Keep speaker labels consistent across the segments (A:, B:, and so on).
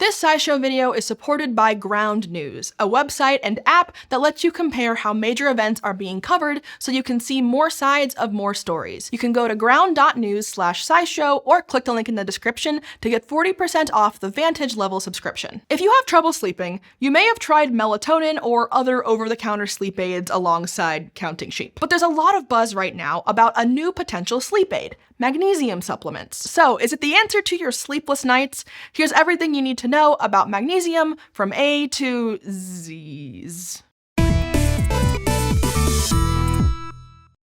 A: This SciShow video is supported by Ground News, a website and app that lets you compare how major events are being covered so you can see more sides of more stories. You can go to ground.news/SciShow or click the link in the description to get 40% off the Vantage level subscription. If you have trouble sleeping, you may have tried melatonin or other over-the-counter sleep aids alongside counting sheep. But there's a lot of buzz right now about a new potential sleep aid, magnesium supplements. So, is it the answer to your sleepless nights? Here's everything you need to know about magnesium from A to Z's.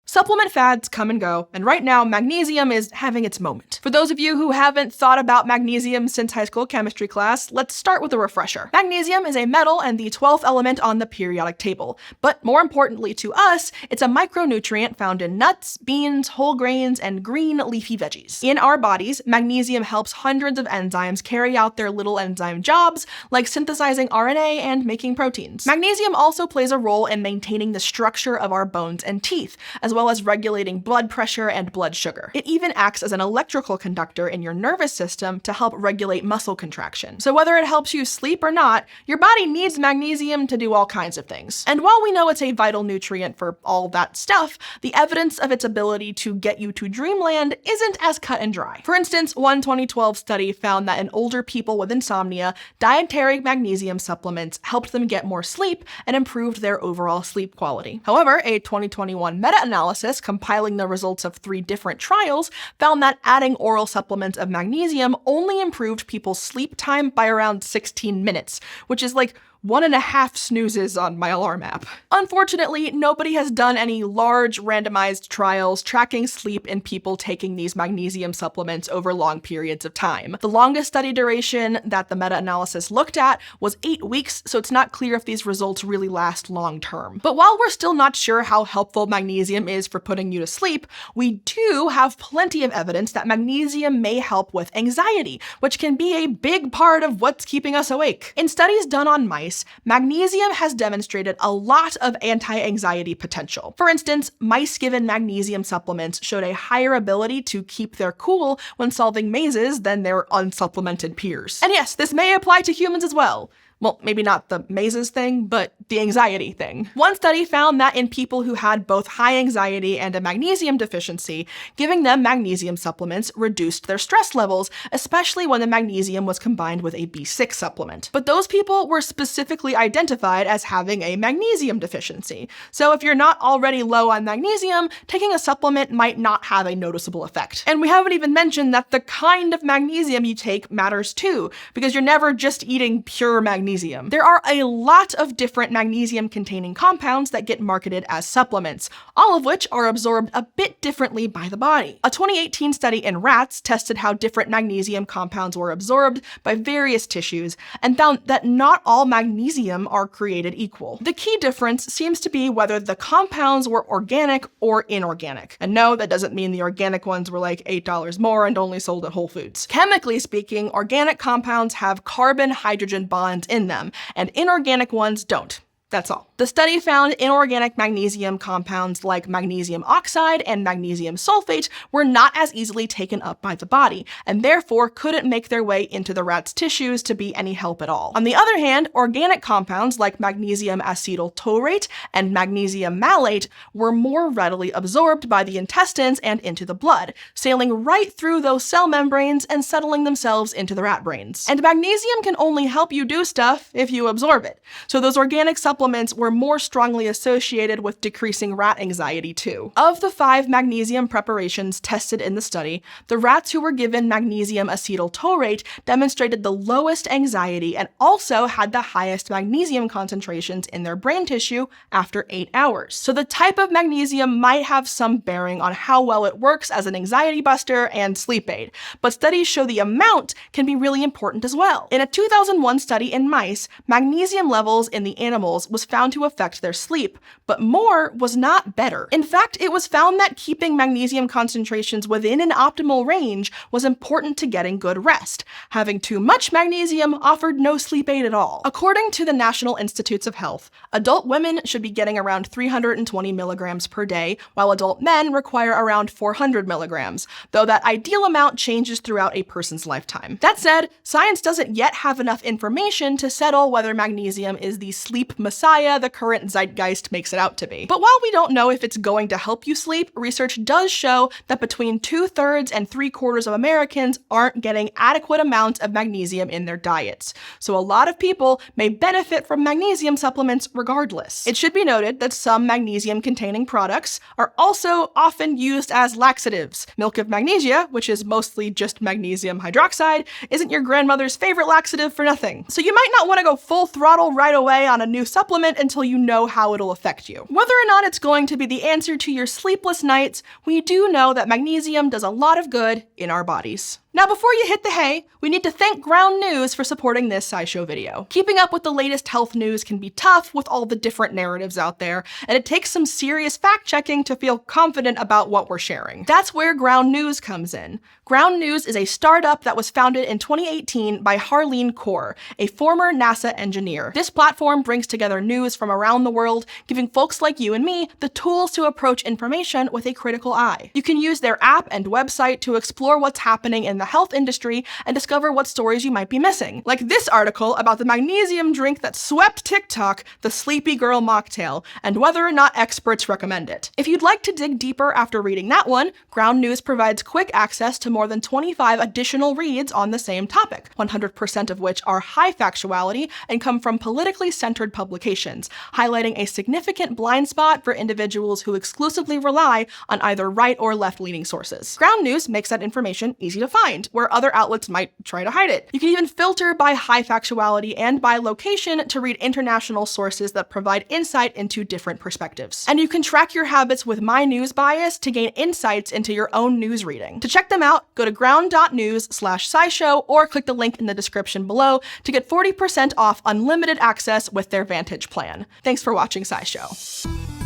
A: Supplement fads come and go, and right now magnesium is having its moment. For those of you who haven't thought about magnesium since high school chemistry class, let's start with a refresher. Magnesium is a metal and the 12th element on the periodic table, but more importantly to us, it's a micronutrient found in nuts, beans, whole grains, and green leafy veggies. In our bodies, magnesium helps hundreds of enzymes carry out their little enzyme jobs, like synthesizing RNA and making proteins. Magnesium also plays a role in maintaining the structure of our bones and teeth, as well as regulating blood pressure and blood sugar. It even acts as an electrical conductor in your nervous system to help regulate muscle contraction. So whether it helps you sleep or not, your body needs magnesium to do all kinds of things. And while we know it's a vital nutrient for all that stuff, the evidence of its ability to get you to dreamland isn't as cut and dry. For instance, one 2012 study found that in older people with insomnia, dietary magnesium supplements helped them get more sleep and improved their overall sleep quality. However, a 2021 meta-analysis compiling the results of 3 different trials found that adding oral supplements of magnesium only improved people's sleep time by around 16 minutes, which is like 1.5 snoozes on my alarm app. Unfortunately, nobody has done any large randomized trials tracking sleep in people taking these magnesium supplements over long periods of time. The longest study duration that the meta-analysis looked at was 8 weeks, so it's not clear if these results really last long term. But while we're still not sure how helpful magnesium is for putting you to sleep, we do have plenty of evidence that magnesium may help with anxiety, which can be a big part of what's keeping us awake. In studies done on mice, magnesium has demonstrated a lot of anti-anxiety potential. For instance, mice given magnesium supplements showed a higher ability to keep their cool when solving mazes than their unsupplemented peers. And yes, this may apply to humans as well. Well, maybe not the mazes thing, but the anxiety thing. One study found that in people who had both high anxiety and a magnesium deficiency, giving them magnesium supplements reduced their stress levels, especially when the magnesium was combined with a B6 supplement. But those people were specifically identified as having a magnesium deficiency. So if you're not already low on magnesium, taking a supplement might not have a noticeable effect. And we haven't even mentioned that the kind of magnesium you take matters too, because you're never just eating pure magnesium. There are a lot of different magnesium-containing compounds that get marketed as supplements, all of which are absorbed a bit differently by the body. A 2018 study in rats tested how different magnesium compounds were absorbed by various tissues and found that not all magnesium are created equal. The key difference seems to be whether the compounds were organic or inorganic. And no, that doesn't mean the organic ones were like $8 more and only sold at Whole Foods. Chemically speaking, organic compounds have carbon-hydrogen bonds in them, and inorganic ones don't. That's all. The study found inorganic magnesium compounds like magnesium oxide and magnesium sulfate were not as easily taken up by the body, and therefore couldn't make their way into the rat's tissues to be any help at all. On the other hand, organic compounds like magnesium acetyl taurate and magnesium malate were more readily absorbed by the intestines and into the blood, sailing right through those cell membranes and settling themselves into the rat brains. And magnesium can only help you do stuff if you absorb it. So those organic supplements were more strongly associated with decreasing rat anxiety too. Of the 5 magnesium preparations tested in the study, the rats who were given magnesium acetyl taurate demonstrated the lowest anxiety and also had the highest magnesium concentrations in their brain tissue after 8 hours. So the type of magnesium might have some bearing on how well it works as an anxiety buster and sleep aid, but studies show the amount can be really important as well. In a 2001 study in mice, magnesium levels in the animals was found to to affect their sleep, but more was not better. In fact, it was found that keeping magnesium concentrations within an optimal range was important to getting good rest. Having too much magnesium offered no sleep aid at all. According to the National Institutes of Health, adult women should be getting around 320 milligrams per day, while adult men require around 400 milligrams, though that ideal amount changes throughout a person's lifetime. That said, science doesn't yet have enough information to settle whether magnesium is the sleep messiah the current zeitgeist makes it out to be. But while we don't know if it's going to help you sleep, research does show that between 2/3 and 3/4 of Americans aren't getting adequate amounts of magnesium in their diets. So a lot of people may benefit from magnesium supplements regardless. It should be noted that some magnesium-containing products are also often used as laxatives. Milk of magnesia, which is mostly just magnesium hydroxide, isn't your grandmother's favorite laxative for nothing. So you might not want to go full throttle right away on a new supplement until you know how it'll affect you. Whether or not it's going to be the answer to your sleepless nights, we do know that magnesium does a lot of good in our bodies. Now, before you hit the hay, we need to thank Ground News for supporting this SciShow video. Keeping up with the latest health news can be tough with all the different narratives out there, and it takes some serious fact-checking to feel confident about what we're sharing. That's where Ground News comes in. Ground News is a startup that was founded in 2018 by Harleen Kaur, a former NASA engineer. This platform brings together news from around the world, giving folks like you and me the tools to approach information with a critical eye. You can use their app and website to explore what's happening in the health industry and discover what stories you might be missing. Like this article about the magnesium drink that swept TikTok, the Sleepy Girl Mocktail, and whether or not experts recommend it. If you'd like to dig deeper after reading that one, Ground News provides quick access to more than 25 additional reads on the same topic, 100% of which are high factuality and come from politically centered publications, highlighting a significant blind spot for individuals who exclusively rely on either right or left-leaning sources. Ground News makes that information easy to find, where other outlets might try to hide it. You can even filter by high factuality and by location to read international sources that provide insight into different perspectives. And you can track your habits with My News Bias to gain insights into your own news reading. To check them out, go to ground.news/SciShow or click the link in the description below to get 40% off unlimited access with their Vantage plan. Thanks for watching SciShow.